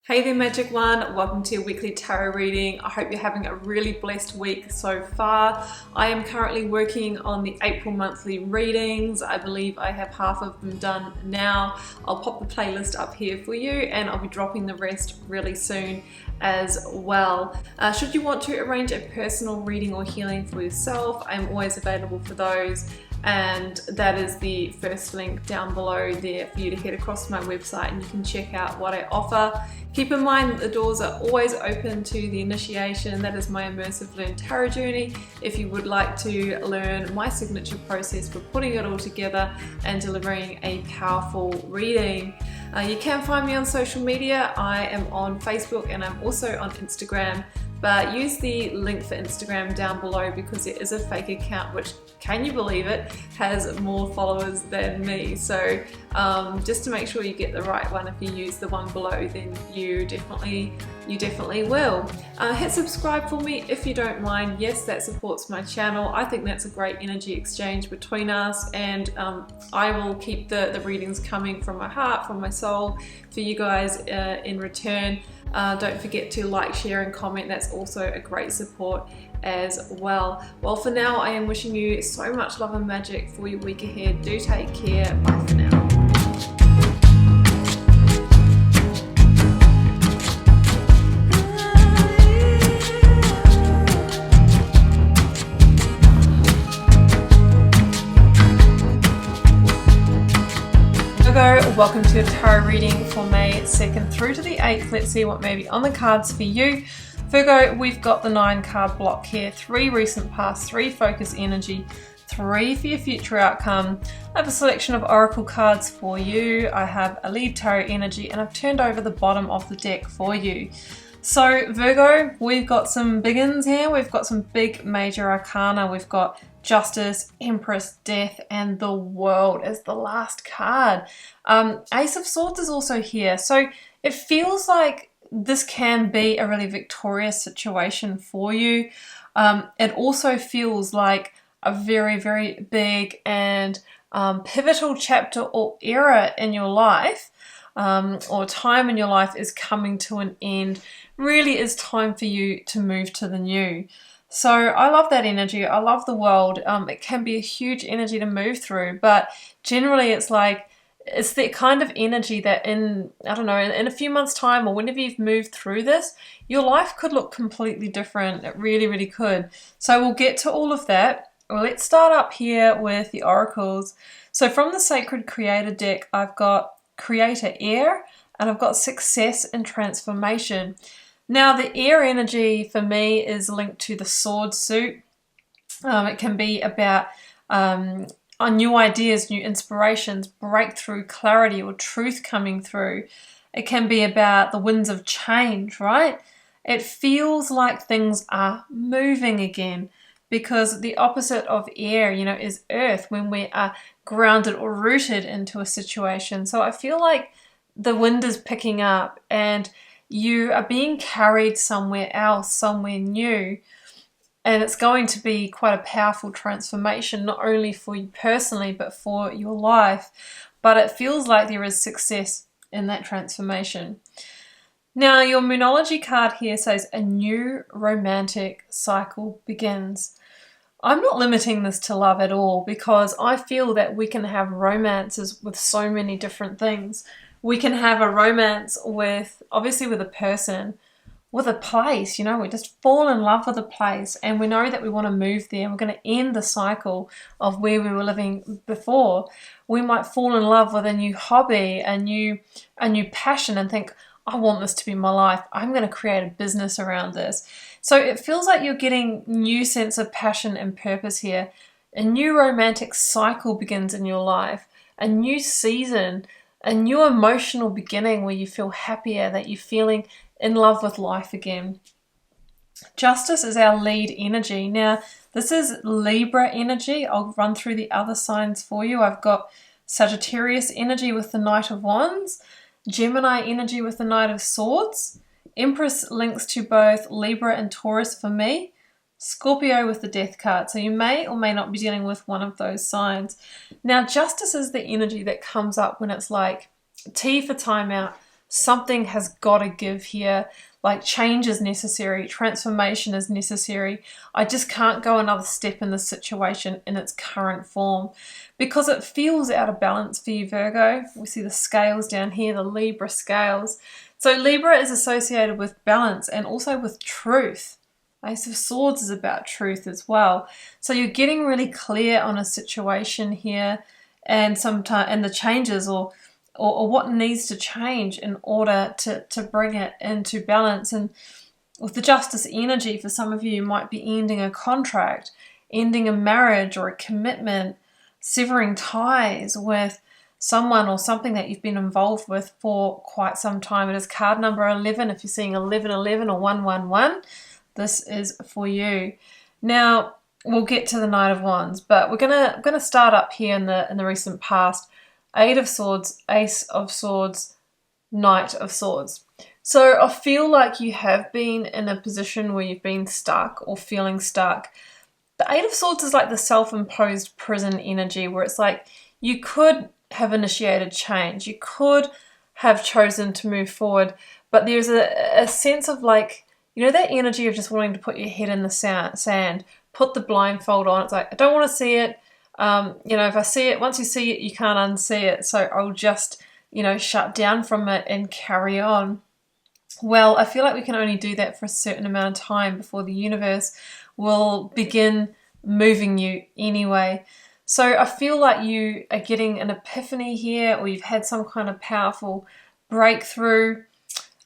Hey there, Magic One. Welcome to your weekly tarot reading. I hope you're having a really blessed week so far. I am currently working on the April monthly readings. I believe I have half of them done now. I'll pop the playlist up here for you and I'll be dropping the rest really soon as well. Should you want to arrange a personal reading or healing for yourself, I'm always available for those. And that is the first link down below there for you to head across to my website and you can check out what I offer. Keep in mind that the doors are always open to the initiation. That is my immersive Learn Tarot journey. If you would like to learn my signature process for putting it all together and delivering a powerful reading. You can find me on social media. I am on Facebook and I'm also on Instagram. But use the link for Instagram down below because it is a fake account which, can you believe it, has more followers than me. So just to make sure you get the right one, if you use the one below, then you definitely will. Hit subscribe for me if you don't mind. Yes, that supports my channel. I think that's a great energy exchange between us, and I will keep the readings coming from my heart, from my soul, for you guys in return. Don't forget to like, share and comment. That's also a great support as well. Well, for now, I am wishing you so much love and magic for your week ahead. Do take care. Bye for now. Virgo, welcome to a tarot reading for May 2nd through to the 8th. Let's see what may be on the cards for you. Virgo, we've got the 9 card block here. 3 recent past, 3 focus energy, 3 for your future outcome. I have a selection of oracle cards for you. I have a lead tarot energy and I've turned over the bottom of the deck for you. So Virgo, we've got some big ins here. We've got some big major arcana. We've got Justice, Empress, Death, and the World as the last card. Ace of Swords is also here. So it feels like this can be a really victorious situation for you. It also feels like a very, very big and pivotal chapter or era in your life, or time in your life is coming to an end. Really is time for you to move to the new. So I love that energy. I love the World. It can be a huge energy to move through, but generally it's like, it's the kind of energy that in a few months' time or whenever you've moved through this, your life could look completely different. It really, really could. So we'll get to all of that. Well, let's start up here with the oracles. So from the Sacred Creator deck, I've got Creator Air and I've got Success and Transformation. Now, the air energy for me is linked to the sword suit. It can be about on new ideas, new inspirations, breakthrough, clarity, or truth coming through. It can be about the winds of change, right? It feels like things are moving again because the opposite of air, is earth when we are grounded or rooted into a situation. So I feel like the wind is picking up and you are being carried somewhere else, somewhere new. And it's going to be quite a powerful transformation, not only for you personally, but for your life. But it feels like there is success in that transformation. Now, your Moonology card here says a new romantic cycle begins. I'm not limiting this to love at all because I feel that we can have romances with so many different things. We can have a romance with, obviously with a person, with a place, we just fall in love with a place and we know that we want to move there and we're going to end the cycle of where we were living before. We might fall in love with a new hobby, a new passion and think, I want this to be my life. I'm going to create a business around this. So it feels like you're getting new sense of passion and purpose here. A new romantic cycle begins in your life, a new season, a new emotional beginning where you feel happier, that you're feeling in love with life again. Justice is our lead energy. Now, this is Libra energy. I'll run through the other signs for you. I've got Sagittarius energy with the Knight of Wands, Gemini energy with the Knight of Swords, Empress links to both Libra and Taurus for me, Scorpio with the Death card. So you may or may not be dealing with one of those signs. Now, Justice is the energy that comes up when it's like T for timeout, something has got to give here. Like change is necessary, transformation is necessary. I just can't go another step in this situation in its current form because it feels out of balance for you, Virgo. We see the scales down here, the Libra scales. So Libra is associated with balance and also with truth. Ace of Swords is about truth as well. So you're getting really clear on a situation here and the changes or what needs to change in order to bring it into balance. And with the Justice energy, for some of you might be ending a contract, ending a marriage or a commitment, severing ties with someone or something that you've been involved with for quite some time. It is card number 11. If you're seeing 1111 or 111, this is for you. Now, we'll get to the Knight of Wands, but we're gonna start up here in the recent past. 8 of Swords, Ace of Swords, Knight of Swords. So I feel like you have been in a position where you've been stuck or feeling stuck. The 8 of Swords is like the self-imposed prison energy where it's like you could have initiated change. You could have chosen to move forward, but there's a sense of like, you know, that energy of just wanting to put your head in the sand, put the blindfold on. It's like, I don't want to see it. You know, if I see it, once you see it, you can't unsee it. So I'll just, you know, shut down from it and carry on. Well, I feel like we can only do that for a certain amount of time before the universe will begin moving you anyway. So I feel like you are getting an epiphany here, or you've had some kind of powerful breakthrough.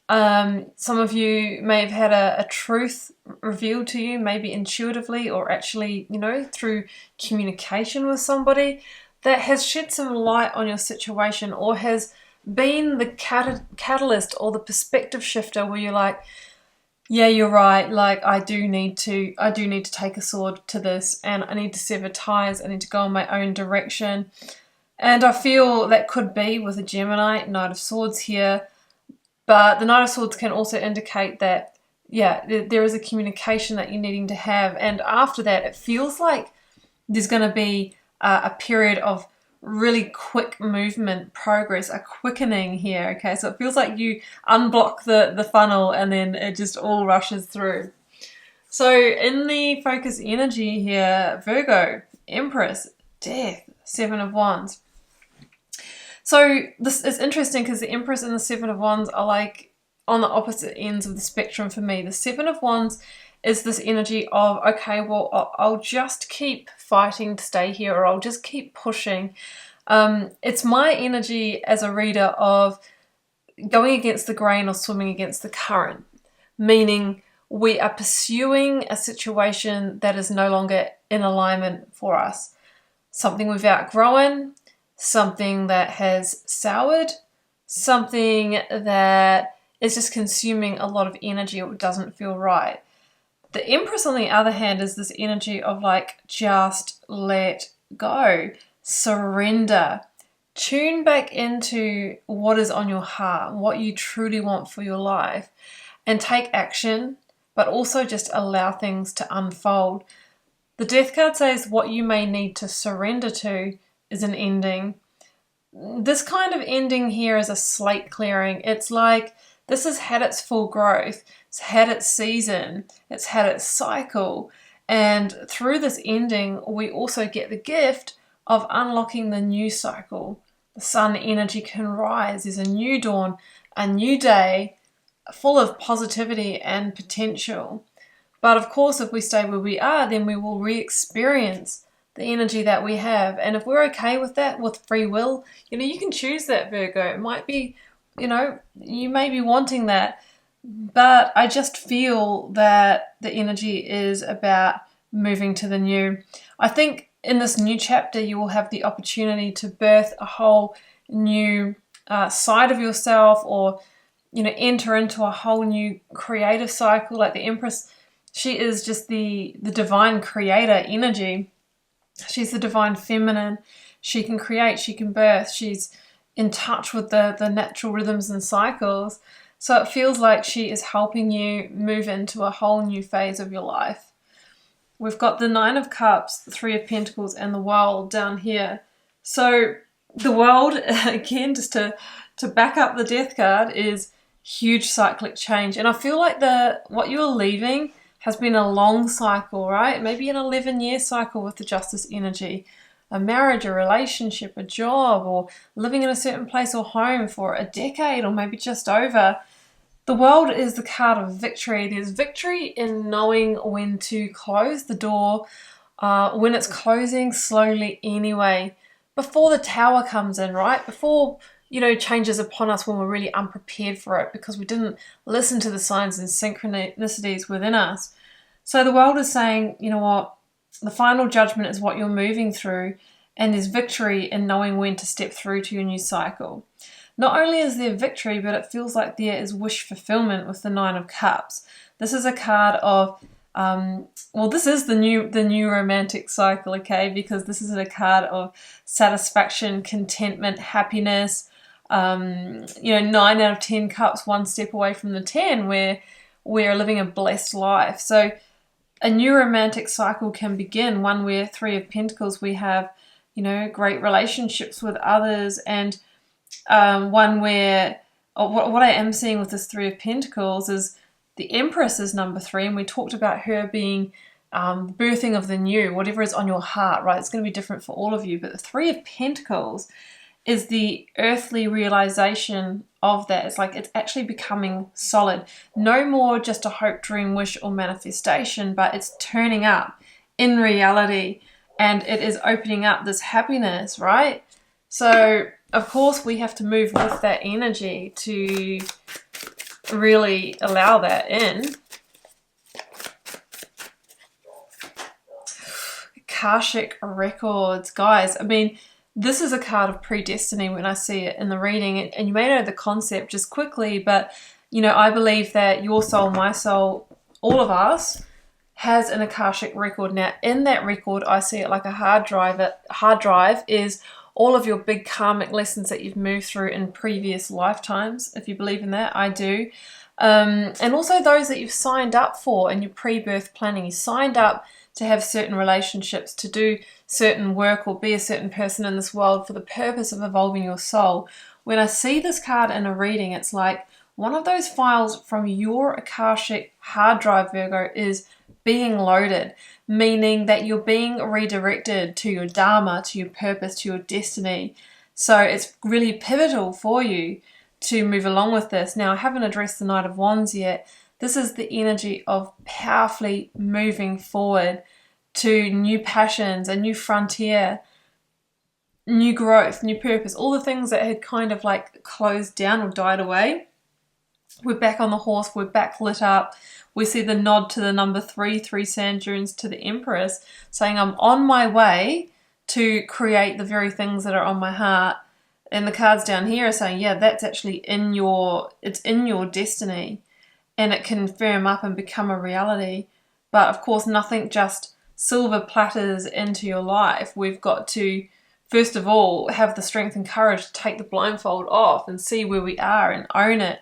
Some of you may have had a truth revealed to you, maybe intuitively or actually, you know, through communication with somebody that has shed some light on your situation or has been the catalyst or the perspective shifter where you're like, yeah, you're right, like I do need to take a sword to this and I need to sever ties, I need to go in my own direction. And I feel that could be with a Gemini, Knight of Swords here. But the Knight of Swords can also indicate that, yeah, there is a communication that you're needing to have. And after that, it feels like there's going to be a period of really quick movement, progress, a quickening here, okay? So it feels like you unblock the funnel and then it just all rushes through. So in the focus energy here, Virgo, Empress, Death, 7 of Wands. So this is interesting because the Empress and the 7 of Wands are like on the opposite ends of the spectrum for me. The 7 of Wands is this energy of, okay, well, I'll just keep fighting to stay here, or I'll just keep pushing. It's my energy as a reader of going against the grain or swimming against the current, meaning we are pursuing a situation that is no longer in alignment for us. Something we've outgrown, something that has soured, something that is just consuming a lot of energy or doesn't feel right. The Empress, on the other hand, is this energy of like, just let go, surrender, tune back into what is on your heart, what you truly want for your life, and take action, but also just allow things to unfold. The Death card says what you may need to surrender to is an ending. This kind of ending here is a slate clearing. It's like this has had its full growth, it's had its season, it's had its cycle, and through this ending we also get the gift of unlocking the new cycle. The sun energy can rise, there's a new dawn, a new day full of positivity and potential. But of course, if we stay where we are, then we will re-experience the energy that we have. And if we're okay with that, with free will, you know, you can choose that, Virgo. It might be, you know, you may be wanting that, but I just feel that the energy is about moving to the new. I think in this new chapter, you will have the opportunity to birth a whole new side of yourself, or, you know, enter into a whole new creative cycle. Like the Empress, she is just the divine creator energy. She's the divine feminine. She can create, she can birth, she's in touch with the natural rhythms and cycles. So it feels like she is helping you move into a whole new phase of your life. We've got the 9 of Cups, the 3 of Pentacles, and the World down here. So the World, again, just to to back up the Death card is huge cyclic change. And I feel like what you're leaving has been a long cycle, right? Maybe an 11-year cycle with the Justice energy. A marriage, a relationship, a job, or living in a certain place or home for a decade or maybe just over. The World is the card of victory. There's victory in knowing when to close the door, when it's closing slowly anyway, before the Tower comes in, right? Before, changes upon us when we're really unprepared for it because we didn't listen to the signs and synchronicities within us. So the World is saying, you know what? The final judgment is what you're moving through, and there's victory in knowing when to step through to your new cycle. Not only is there victory, but it feels like there is wish fulfillment with the Nine of Cups. This is a card of, this is the new romantic cycle, okay? Because this is a card of satisfaction, contentment, happiness. 9 out of 10 cups, one step away from the 10, where we're living a blessed life. So a new romantic cycle can begin, one where 3 of Pentacles, we have, great relationships with others, and one where, what I am seeing with this 3 of Pentacles is the Empress is number 3, and we talked about her being birthing of the new, whatever is on your heart, right? It's going to be different for all of you, but the 3 of Pentacles is the earthly realization of that. It's like it's actually becoming solid. No more just a hope, dream, wish, or manifestation, but it's turning up in reality, and it is opening up this happiness, right? So, of course, we have to move with that energy to really allow that in. Akashic records, guys. I mean, this is a card of predestiny when I see it in the reading, and you may know the concept just quickly, but I believe that your soul, my soul, all of us has an Akashic record. Now, in that record, I see it like a hard drive. Hard drive is all of your big karmic lessons that you've moved through in previous lifetimes. If you believe in that, I do. And also those that you've signed up for in your pre-birth planning. You signed up to have certain relationships, to do certain work, or be a certain person in this world for the purpose of evolving your soul. When I see this card in a reading, it's like one of those files from your Akashic hard drive, Virgo, is being loaded, meaning that you're being redirected to your dharma, to your purpose, to your destiny. So it's really pivotal for you to move along with this. Now, I haven't addressed the Knight of Wands yet. This is the energy of powerfully moving forward to new passions, a new frontier, new growth, new purpose, all the things that had kind of like closed down or died away. We're back on the horse, we're back lit up. We see the nod to the number 3 sand dunes to the Empress, saying I'm on my way to create the very things that are on my heart. And the cards down here are saying, yeah, that's actually it's in your destiny, and it can firm up and become a reality. But of course, nothing just silver platters into your life. We've got to, first of all, have the strength and courage to take the blindfold off and see where we are and own it,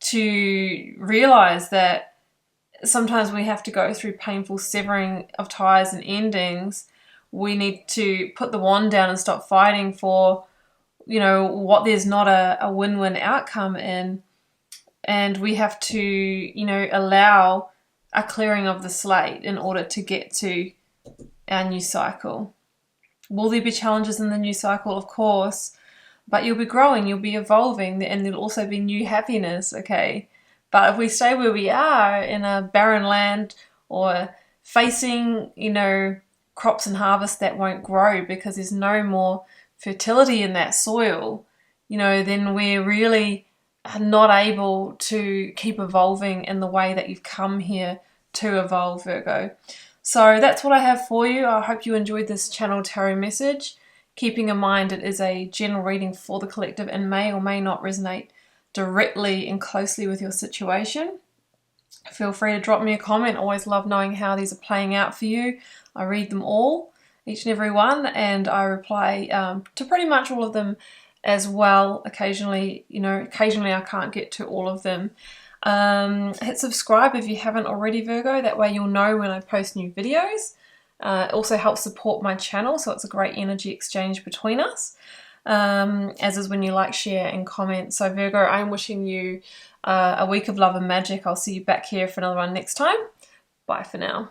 to realize that sometimes we have to go through painful severing of ties and endings. We need to put the wand down and stop fighting for, what there's not a win-win outcome in. And we have to, allow a clearing of the slate in order to get to our new cycle. Will there be challenges in the new cycle? Of course. But you'll be growing, you'll be evolving, and there'll also be new happiness, okay? But if we stay where we are in a barren land, or facing, crops and harvest that won't grow because there's no more fertility in that soil, then we're really not able to keep evolving in the way that you've come here to evolve, Virgo. So that's what I have for you. I hope you enjoyed this channel tarot message. Keeping in mind it is a general reading for the collective and may or may not resonate directly and closely with your situation. Feel free to drop me a comment. Always love knowing how these are playing out for you. I read them all, each and every one, and I reply to pretty much all of them as well. Occasionally I can't get to all of them. Hit subscribe if you haven't already, Virgo. That way you'll know when I post new videos. It also helps support my channel, so it's a great energy exchange between us. as is when you like, share, and comment. So Virgo, I'm wishing you a week of love and magic. I'll see you back here for another one next time. Bye for now.